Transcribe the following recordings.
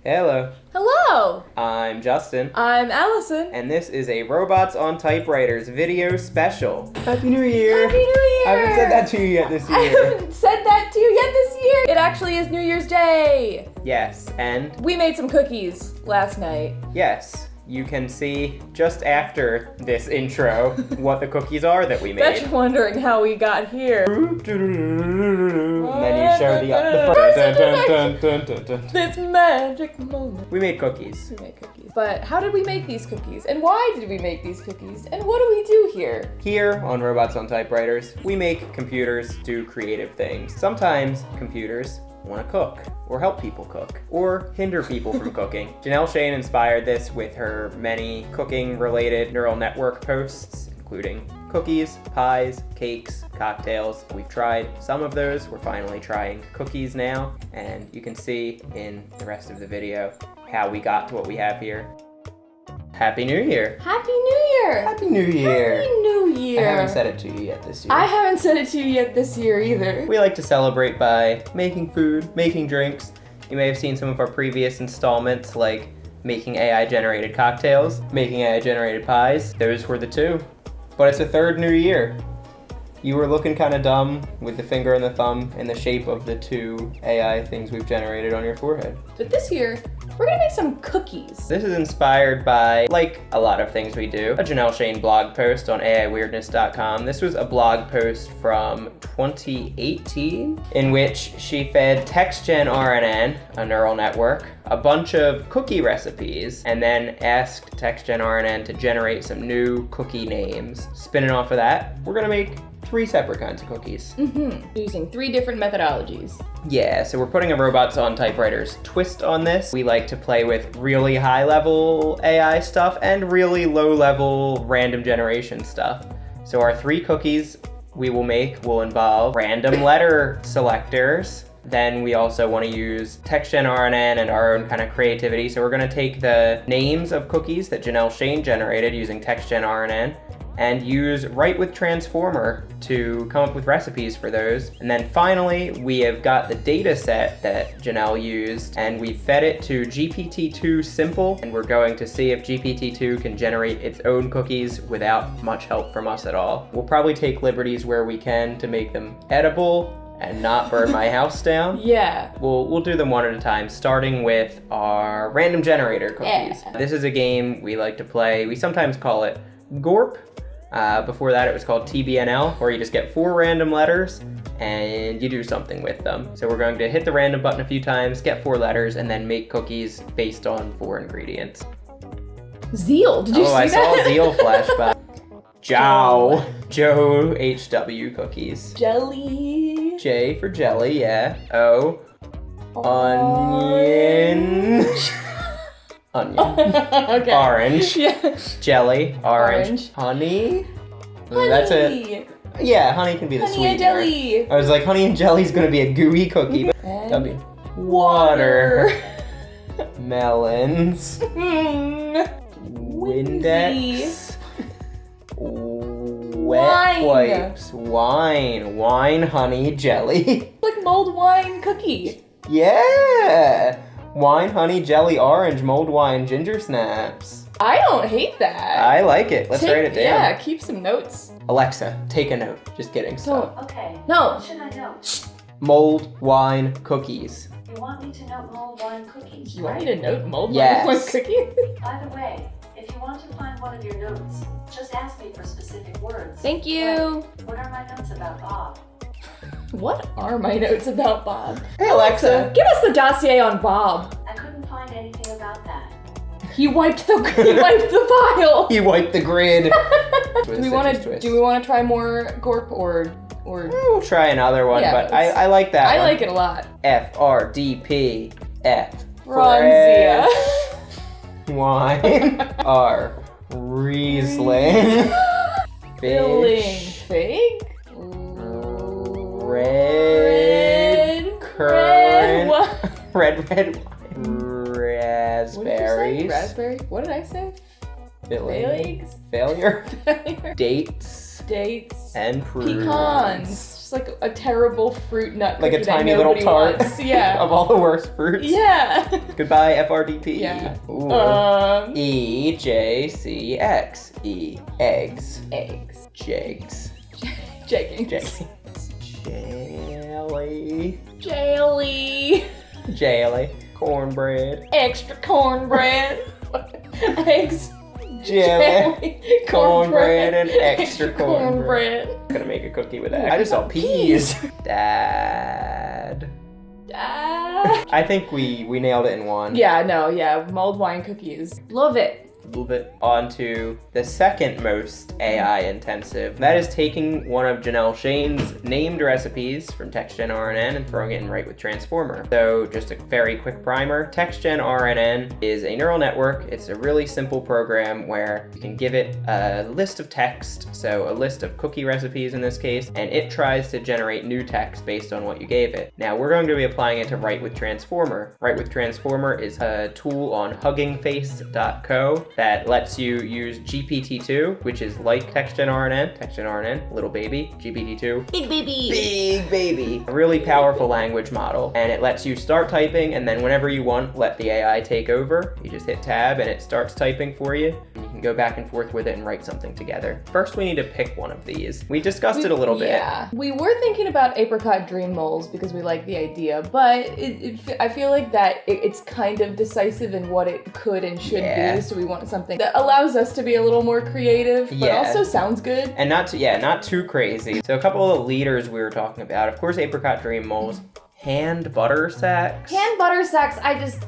Hello. Hello! I'm Justin. I'm Allison. And this is a Robots on Typewriters video special. Happy New Year! Happy New Year! I haven't said that to you yet this year. I haven't said that to you yet this year! It actually is New Year's Day! Yes, and? We made some cookies last night. Yes. You can see just after this intro what the cookies are that we made. Bet you're wondering how we got here. And then you show the This magic moment. We made cookies. We made cookies. But how did we make these cookies? And why did we make these cookies? And what do we do here? Here on Robots on Typewriters, we make computers do creative things. Sometimes computers want to cook, or help people cook, or hinder people from cooking. Janelle Shane inspired this with her many cooking-related neural network posts, including cookies, pies, cakes, cocktails. We've tried some of those. We're finally trying cookies now, and you can see in the rest of the video how we got to what we have here. Happy New Year! Happy New Year! Happy New Year! Happy New Year! I haven't said it to you yet this year. I haven't said it to you yet this year either. We like to celebrate by making food, making drinks. You may have seen some of our previous installments, like making AI-generated cocktails, making AI-generated pies. Those were the two. But it's a third new year. You were looking kind of dumb with the finger and the thumb in the shape of the two AI things we've generated on your forehead. But this year, we're gonna make some cookies. This is inspired by, like a lot of things we do, a Janelle Shane blog post on AIweirdness.com. This was a blog post from 2018 in which she fed TextGen RNN, a neural network, a bunch of cookie recipes, and then asked TextGen RNN to generate some new cookie names. Spinning off of that, we're gonna make 3 separate kinds of cookies. Using 3 different methodologies. Yeah, so we're putting a Robots on Typewriters twist on this. We like to play with really high-level AI stuff and really low-level random generation stuff. So our 3 cookies we will make will involve random letter selectors. Then we also want to use TextGen RNN and our own kind of creativity. So we're going to take the names of cookies that Janelle Shane generated using TextGen RNN and use Write with Transformer to come up with recipes for those. And then finally, we have got the data set that Janelle used, and we fed it to GPT-2 Simple, and we're going to see if GPT-2 can generate its own cookies without much help from us at all. We'll probably take liberties where we can to make them edible and not burn my house down. Yeah. We'll do them one at a time, starting with our random generator cookies. Yeah. This is a game we like to play. We sometimes call it GORP. Before that, it was called TBNL, where you just get 4 random letters and you do something with them. So we're going to hit the random button a few times, get 4 letters, and then make cookies based on 4 ingredients. Zeal, did you see that? Oh, I saw Zeal flashback. Jow. Joe HW cookies. Jelly. J for jelly, yeah. O. Onion. Onion. Okay. Orange. Yeah. Jelly. Orange. Honey. Honey. That's it. Yeah, honey can be the Honey sweetener. and jelly. I was like, honey and jelly's gonna be a gooey cookie. But And W. Water. Melons. Windex. Wet Wine. wipes. Wine, honey, jelly. Like mulled wine cookie. Yeah! Wine, honey, jelly, orange, mulled wine, ginger snaps. I don't hate that. I like it. Let's write it down. Yeah, keep some notes. Alexa, take a note. Just kidding. Stop. Okay. No. What should I know? Mulled wine cookies. You want me to know mulled wine cookies, You want right? me to note mulled Yes. wine cookie? By the way, if you want to find one of your notes, just ask me for specific words. Thank you. Like, what are my notes about Bob? What are my notes about Bob? Hey, Alexa. Give us the dossier on Bob. I couldn't find anything about that. He wiped the file. You wiped the grid. Do we want to try more Gorp or? We'll try another one, Yeah, but I like that I one. like it a lot. FRDP. F. Franzia. Fresh wine. R. Riesling. Filling Fish. fig. Red currant. Red wine. Raspberries. Raspberry. What did I say? Filling. Figs. Failure. Failure. Dates. Dates. And prunes. Pecans. Just like a terrible fruit nut Like cookie a tiny that little nobody tart wants. Yeah. of all the worst fruits. Yeah. Goodbye, FRDP. Yeah. Ooh. EJCX. Eggs. Eggs. Jigs. Jeggings. Jelly. Jelly. Jelly. Cornbread. Extra cornbread. Eggs. Jelly. Cornbread and extra cornbread. cornbread. Gonna make a cookie with that. I just saw peas. Dad. I think we nailed it in one. Yeah, no, yeah. Mulled wine cookies. Love it. Move it on to the second most AI intensive. That is taking one of Janelle Shane's named recipes from TextGen RNN and throwing it in Write with Transformer. So just a very quick primer. TextGen RNN is a neural network. It's a really simple program where you can give it a list of text, so a list of cookie recipes in this case, and it tries to generate new text based on what you gave it. Now we're going to be applying it to Write with Transformer. Write with Transformer is a tool on huggingface.co that lets you use GPT-2, which is like TextGen RNN, little baby, GPT-2. Big baby. Big baby. A really powerful language model, and it lets you start typing, and then whenever you want, let the AI take over. You just hit tab and it starts typing for you, and you can go back and forth with it and write something together. First, we need to pick one of these. We discussed it a little bit. Yeah. We were thinking about apricot dream moles because we like the idea, but I feel like that it's kind of decisive in what it could and should be, so we want something that allows us to be a little more creative, but also sounds good. And not too crazy. So a couple of leaders we were talking about, of course, apricot dream moles. Hand butter sacks. Hand butter sacks,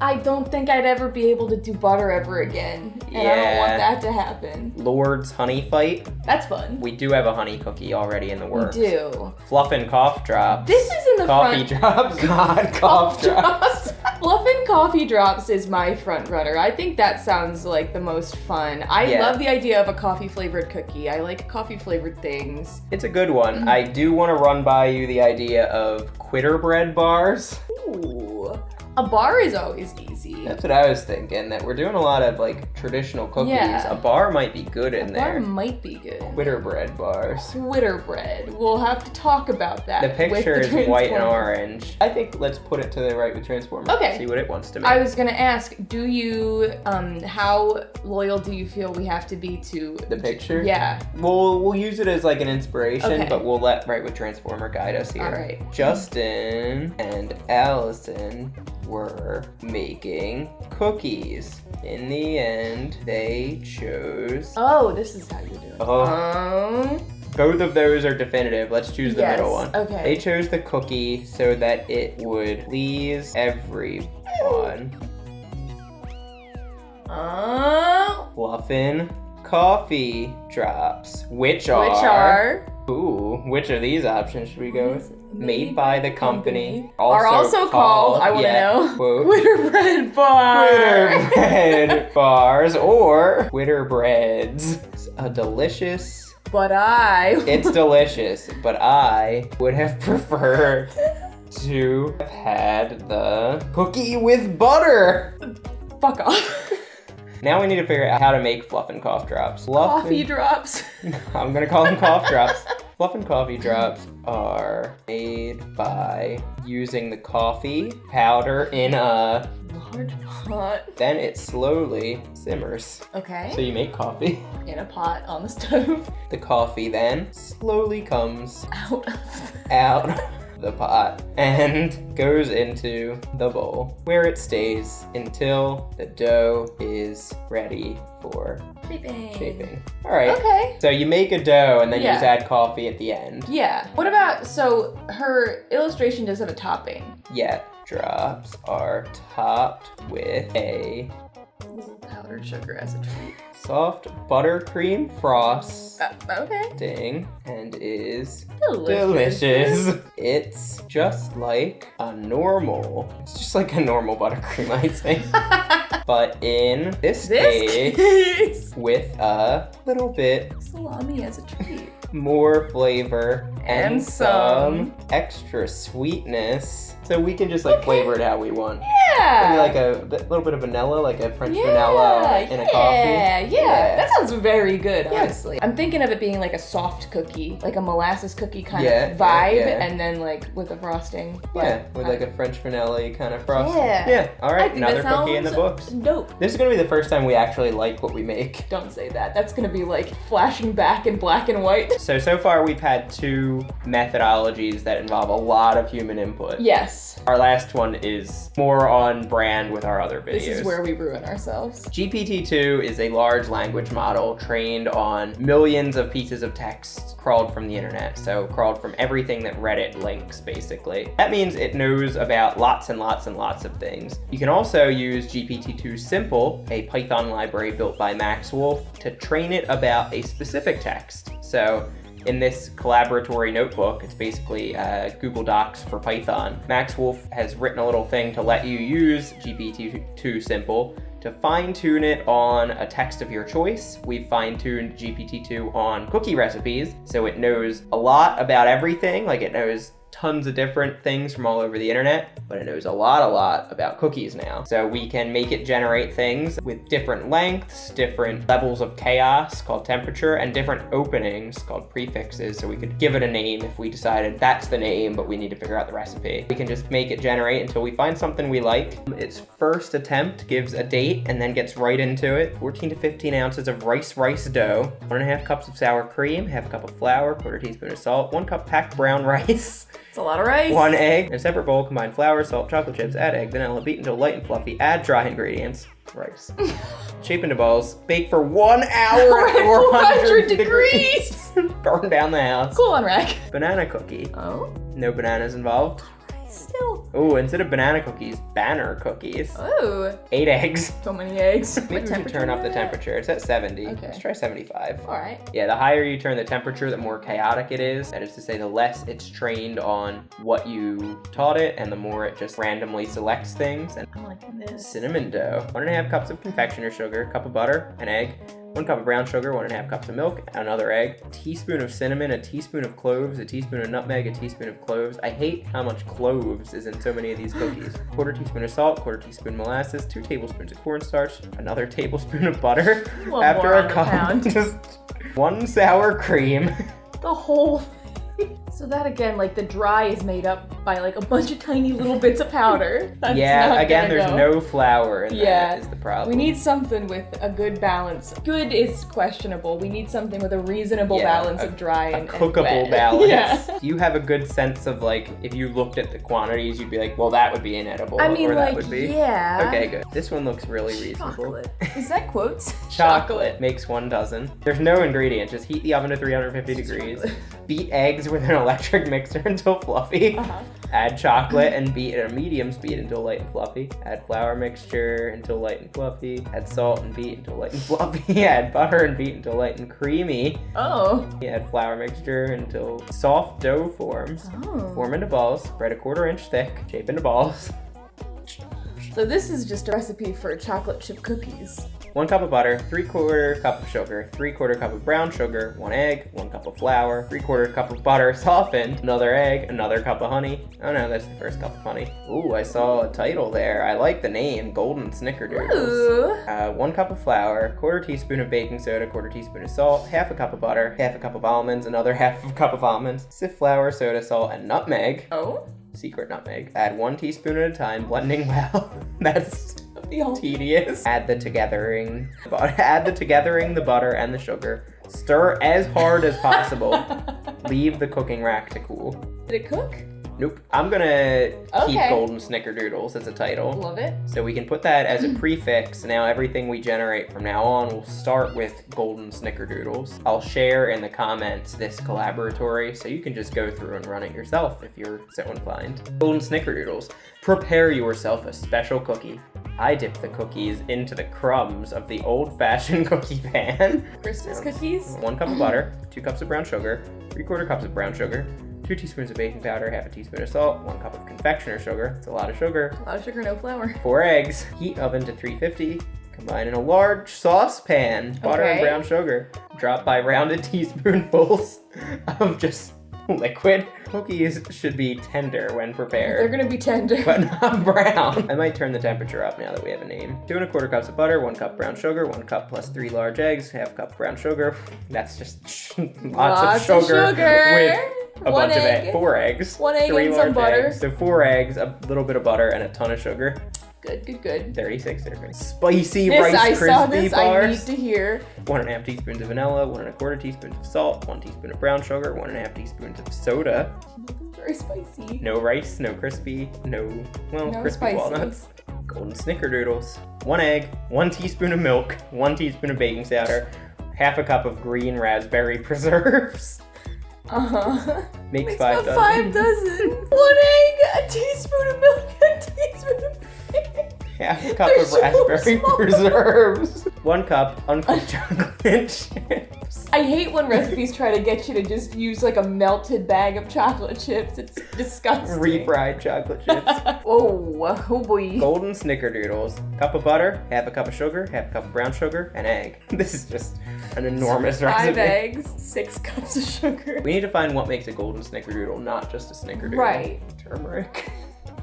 I don't think I'd ever be able to do butter ever again. And I don't want that to happen. Lord's honey fight. That's fun. We do have a honey cookie already in the works. We do. Fluff and cough drops. This is in the coffee front. drops. God, cough drops. Fluff and coffee drops is my front runner. I think that sounds like the most fun. I love the idea of a coffee flavored cookie. I like coffee flavored things. It's a good one. I do want to run by you the idea of quitter bread bars. Ooh. A bar is always easy. That's what I was thinking, that we're doing a lot of like traditional cookies. Yeah. A bar might be good in there. A bar might be good. Quitter bread bars. Quitter bread. We'll have to talk about that. The picture is white and Transformer. orange. I think let's put it to the Write with Transformer. Okay. See what it wants to make. I was gonna ask, do you, how loyal do you feel we have to be to the picture? Yeah. We'll use it as like an inspiration, Okay. but we'll let Write with Transformer guide us here. All right. Justin and Allison were making cookies. In the end, they chose... Oh, this is how you do it. Both of those are definitive. Let's choose the middle one. Okay. They chose the cookie so that it would please everyone. Fluffin' coffee drops, which are... Ooh, which of these options should we go with? Made by the company. Are also called, I want to know, quote, Quitter bread bar. Quitter bread bars or Quitter breads. It's a delicious... It's delicious, but I would have preferred to have had the cookie with butter. Fuck off. Now we need to figure out how to make fluff and cough drops. Coffee drops. I'm gonna call them cough drops. Fluff and coffee drops are made by using the coffee powder in a large pot. Then it slowly simmers. Okay. So you make coffee. In a pot on the stove. The coffee then slowly comes out of the pot and goes into the bowl where it stays until the dough is ready for shaping. All right. Okay. So you make a dough and then you just add coffee at the end. Yeah. What about, so her illustration does have a topping. Yeah. Drops are topped with a powdered sugar as a treat. Soft buttercream frost. Okay. And is delicious. It's just like a normal buttercream, I'd say. But in this case, with a little bit salami as a treat. More flavor and some extra sweetness So we can just like flavor it how we want. Yeah. Maybe like a little bit of vanilla, like a French vanilla in a coffee. Yeah. That sounds very good, honestly. I'm thinking of it being like a soft cookie, like a molasses cookie kind of vibe, and then like with a frosting. Yeah, with like a French vanilla kind of frosting. Yeah. All right, another cookie in the books. Dope. This is gonna be the first time we actually like what we make. Don't say that. That's gonna be like flashing back in black and white. So far we've had 2 methodologies that involve a lot of human input. Yes. Our last one is more on brand with our other videos. This is where we ruin ourselves. GPT-2 is a large language model trained on millions of pieces of text crawled from the internet. So crawled from everything that Reddit links, basically. That means it knows about lots and lots and lots of things. You can also use GPT-2 Simple, a Python library built by Max Wolf, to train it about a specific text. So in this collaboratory notebook, it's basically Google Docs for Python. Max Wolf has written a little thing to let you use GPT-2 Simple to fine-tune it on a text of your choice. We've fine-tuned GPT-2 on cookie recipes, so it knows a lot about everything. Like, it knows tons of different things from all over the internet, but it knows a lot about cookies now. So we can make it generate things with different lengths, different levels of chaos called temperature, and different openings called prefixes. So we could give it a name if we decided that's the name, but we need to figure out the recipe. We can just make it generate until we find something we like. Its first attempt gives a date and then gets right into it. 14 to 15 ounces of rice dough, 1.5 cups of sour cream, half a cup of flour, 1/4 teaspoon of salt, 1 cup packed brown rice. It's a lot of rice. 1 egg. In a separate bowl, combine flour, salt, chocolate chips, add egg, vanilla, beat until light and fluffy, add dry ingredients. Rice. Shape into balls. Bake for 1 hour at 400 degrees. Burn down the house. Cool on rack. Banana cookie. Oh? No bananas involved. Still. Oh, instead of banana cookies, banner cookies. Oh. 8 eggs. So many eggs. Maybe we should turn up the temperature. It's at 70. Okay. Let's try 75. All right. Yeah, the higher you turn the temperature, the more chaotic it is. That is to say, the less it's trained on what you taught it, and the more it just randomly selects things. And I'm liking this. cinnamon dough. 1.5 cups of confectioner's sugar, a cup of butter, an egg, 1 cup of brown sugar, 1.5 cups of milk, another egg, a teaspoon of cinnamon, a teaspoon of cloves, a teaspoon of nutmeg, a teaspoon of cloves. I hate how much cloves is in so many of these cookies. 1/4 teaspoon of salt, 1/4 teaspoon molasses, 2 tablespoons of cornstarch, another tablespoon of butter. Well, After more a on the cup, pound. just 1 sour cream. The whole thing. So that again, like the dry is made up by like a bunch of tiny little bits of powder. That's Yeah, not again, gonna there's go. no flour in that is the problem. We need something with a good balance. Good is questionable. We need something with a reasonable balance of dry and cookable wet. balance. Yeah. Do you have a good sense of like, if you looked at the quantities, you'd be like, well, that would be inedible, I mean, or that like, would be. yeah. Okay, good. This one looks really reasonable. Chocolate. Is that quotes? Chocolate makes 1 dozen. There's no ingredients. Just heat the oven to 350 degrees. Beat eggs with an electric mixer until fluffy. Add chocolate and beat at a medium speed until light and fluffy. Add flour mixture until light and fluffy. Add salt and beat until light and fluffy. Add butter and beat until light and creamy. Oh. Add flour mixture until soft dough forms. Oh. Form into balls. Spread a 1/4 inch thick. Shape into balls. So this is just a recipe for chocolate chip cookies. 1 cup of butter, 3/4 cup of sugar, 3/4 cup of brown sugar, 1 egg, 1 cup of flour, 3/4 cup of butter softened, another egg, another cup of honey. Oh no, that's the first cup of honey. Ooh, I saw a title there. I like the name, Golden Snickerdoodles. Ooh. 1 cup of flour, 1/4 teaspoon of baking soda, 1/4 teaspoon of salt, half a cup of butter, half a cup of almonds, another half a cup of almonds, sift flour, soda, salt, and nutmeg. Oh. Secret nutmeg. Add 1 teaspoon at a time, blending well. That's tedious. Add the togethering, the butter and the sugar. Stir as hard as possible. Leave the cooking rack to cool. Did it cook? Nope. I'm gonna keep Okay. Golden Snickerdoodles as a title. Love it. So we can put that as a prefix. Now everything we generate from now on will start with Golden Snickerdoodles. I'll share in the comments this collaboratory, so you can just go through and run it yourself if you're so inclined. Golden Snickerdoodles. Prepare yourself a special cookie. I dip the cookies into the crumbs of the old-fashioned cookie pan. Christmas cookies? 1 cup of butter, 2 cups of brown sugar, 3/4 cups of brown sugar, 2 teaspoons of baking powder, half a teaspoon of salt, 1 cup of confectioner's sugar. It's a lot of sugar. A lot of sugar, no flour. 4 eggs. Heat oven to 350. Combine in a large saucepan. Butter and brown sugar. Drop by rounded teaspoonfuls of just liquid Cookies should be tender when They're prepared, gonna be tender. but not brown. I might turn the temperature up now that we have a name. 2 1/4 cups of butter, 1 cup brown sugar, 1 cup plus 3 large eggs, half cup brown sugar. That's just lots of sugar with a One bunch egg. of 4 eggs. 1 egg 3 and large some butter. eggs. So 4 eggs, a little bit of butter, and a ton of sugar. Good. 36 there. Spicy This, Rice I saw Krispie this, bars. I need to hear. 1 1/2 teaspoons of vanilla, 1 1/4 teaspoons of salt, 1 teaspoon of brown sugar, 1 1/2 teaspoons of soda. Very spicy. No rice, no crispy, no crispy spicy. walnuts. Golden snickerdoodles. 1 egg, 1 teaspoon of milk, 1 teaspoon of baking powder, half a cup of green raspberry preserves. Makes 5 dozen. 5 dozen. 1 egg, a teaspoon of milk, a teaspoon of baking. Half a cup They're of so raspberry small. preserves. 1 cup uncooked chocolate chips. I hate when recipes try to get you to just use like a melted bag of chocolate chips. It's disgusting. Refried chocolate chips. Oh boy. Golden snickerdoodles. Cup of butter, half a cup of sugar, half a cup of brown sugar, and egg. This is just an enormous 5 recipe. eggs, 6 cups of sugar. We need to find what makes a golden snickerdoodle, not just a snickerdoodle. Right. Turmeric.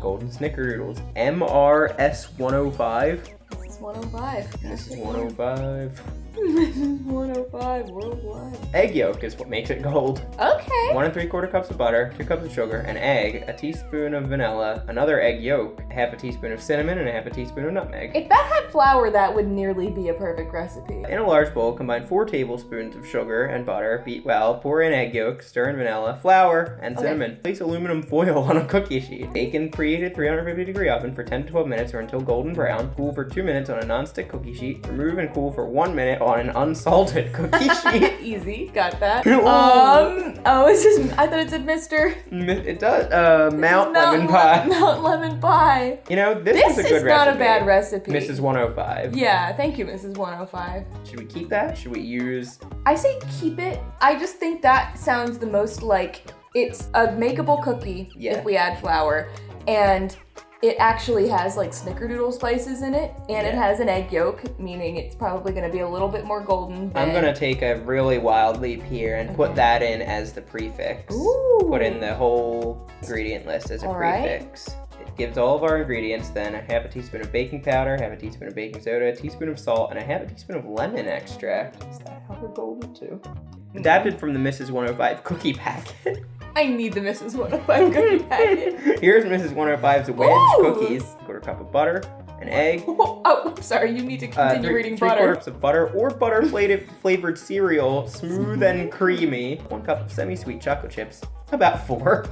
Golden snickerdoodles. MRS105. This is 105. This is 105. This is 105 worldwide. Egg yolk is what makes it gold. Okay. 1 3/4 cups of butter, 2 cups of sugar, an egg, a teaspoon of vanilla, another egg yolk, half a teaspoon of cinnamon, and a half a teaspoon of nutmeg. If that had flour, that would nearly be a perfect recipe. In a large bowl, combine 4 tablespoons of sugar and butter, beat well, pour in egg yolk, stir in vanilla, flour, and Okay. cinnamon. Place aluminum foil on a cookie sheet. Bake in preheated 350-degree oven for 10 to 12 minutes or until golden brown. Cool for 2 minutes on a non-stick cookie sheet. Remove and cool for 1 minute on an unsalted cookie sheet. Easy, got that. Ooh. It's just, I thought it said Mr. It does, Mount Lemon Pie. Mount Lemon Pie. You know, this is a good is not recipe. a bad recipe. Mrs. 105. Yeah, thank you, Mrs. 105. Should we keep that? Should we use... I say keep it. I just think that sounds the most like it's a makeable cookie if we add flour, and it actually has like snickerdoodle spices in it, and it has an egg yolk, meaning it's probably going to be a little bit more golden. Than... I'm gonna take a really wild leap here and put that in as the prefix. Ooh. Put in the whole ingredient list as a prefix. It gives all of our ingredients then a half a teaspoon of baking powder, half a teaspoon of baking soda, a teaspoon of salt, and a half a teaspoon of lemon extract. Is that how we're golden too? Adapted from the Mrs. 105 cookie packet. I need the Mrs. 105 cookie packet. Here's Mrs. 105's wedge Ooh. cookies. 1/4 cup of butter, an egg. Oh, sorry, you need to continue reading butter. 3/4 cups of butter or butter flavored cereal, smooth and creamy. 1 cup of semi-sweet chocolate chips, about 4.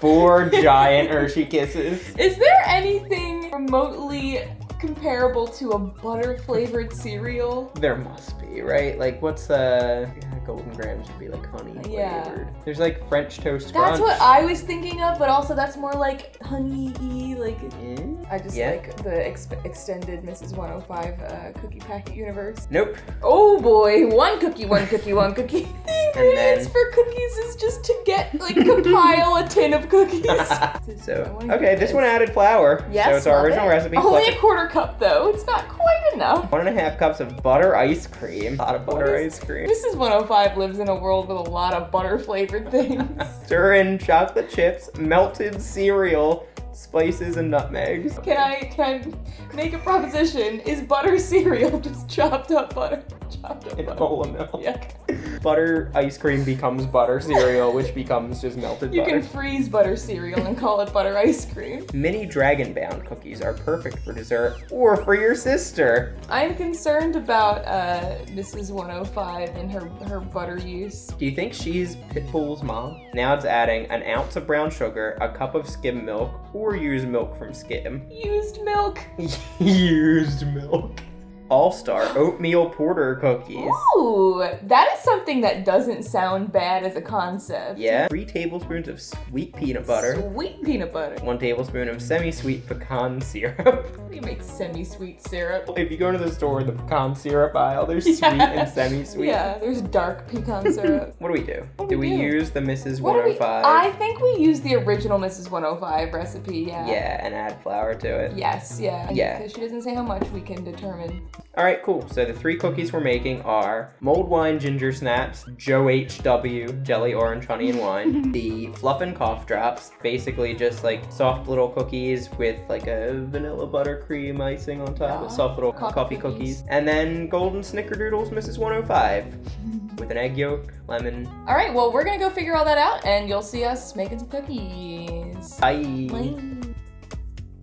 4 giant Hershey Kisses. Is there anything remotely comparable to a butter flavored cereal? There must be, right? Like, what's Golden Grams would be like honey flavored. There's like French toast crunch. That's what I was thinking of, but also that's more like honey-y, like... I just like the extended Mrs. 105 cookie packet universe. Nope. Oh boy, one cookie. The ingredients then- for cookies is just to get, like, compile a tin of cookies. So, okay, this one added flour. Yes, so it's our love original it. recipe. Only plus a 1/4 cup though, it's not quite enough. 1.5 cups of butter ice cream. A lot of butter ice cream. Mrs. 105 lives in a world with a lot of butter flavored things. Stir in chocolate chips, melted cereal, spices, and nutmegs. Can I make a proposition? Is butter cereal just chopped up butter? In a bowl of milk. Yeah. Butter ice cream becomes butter cereal, which becomes just melted You butter. can freeze butter cereal and call it butter ice cream. Mini dragon bound cookies are perfect for dessert or for your sister. I'm concerned about Mrs. 105 and her butter use. Do you think she's Pitbull's mom? Now it's adding an ounce of brown sugar, a cup of skim milk, or use milk from skim. Used milk. Used milk. All-Star oatmeal porter cookies. Ooh, that is something that doesn't sound bad as a concept. Yeah. 3 tablespoons of sweet peanut butter. Sweet peanut butter. 1 tablespoon of semi-sweet pecan syrup. How do you make semi-sweet syrup? If you go to the store in the pecan syrup aisle, there's sweet and semi-sweet. Yeah, there's dark pecan syrup. What do we do? What Do do we we do? use the Mrs. What do we? 105? I think we use the original Mrs. 105 recipe, yeah. Yeah, and add flour to it. Yes, yeah. Yeah. Because she doesn't say how much we can determine. All right, cool. So the 3 cookies we're making are mulled wine ginger snaps, Joe H.W. jelly orange honey and wine, the fluff and cough drops, basically just like soft little cookies with like a vanilla buttercream icing on top, Yeah. soft little Coffee coffee cookies. cookies, and then golden snickerdoodles Mrs. 105 with an egg yolk, lemon. All right, well, we're gonna go figure all that out, and you'll see us making some cookies. Bye. Bye.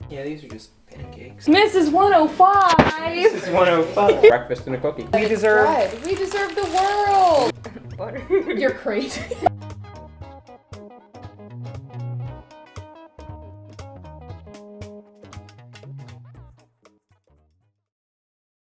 Yeah, these are just pancakes. Mrs. 105. This is 105. Breakfast and a cookie. We deserve. Bread. We deserve the world. You're crazy.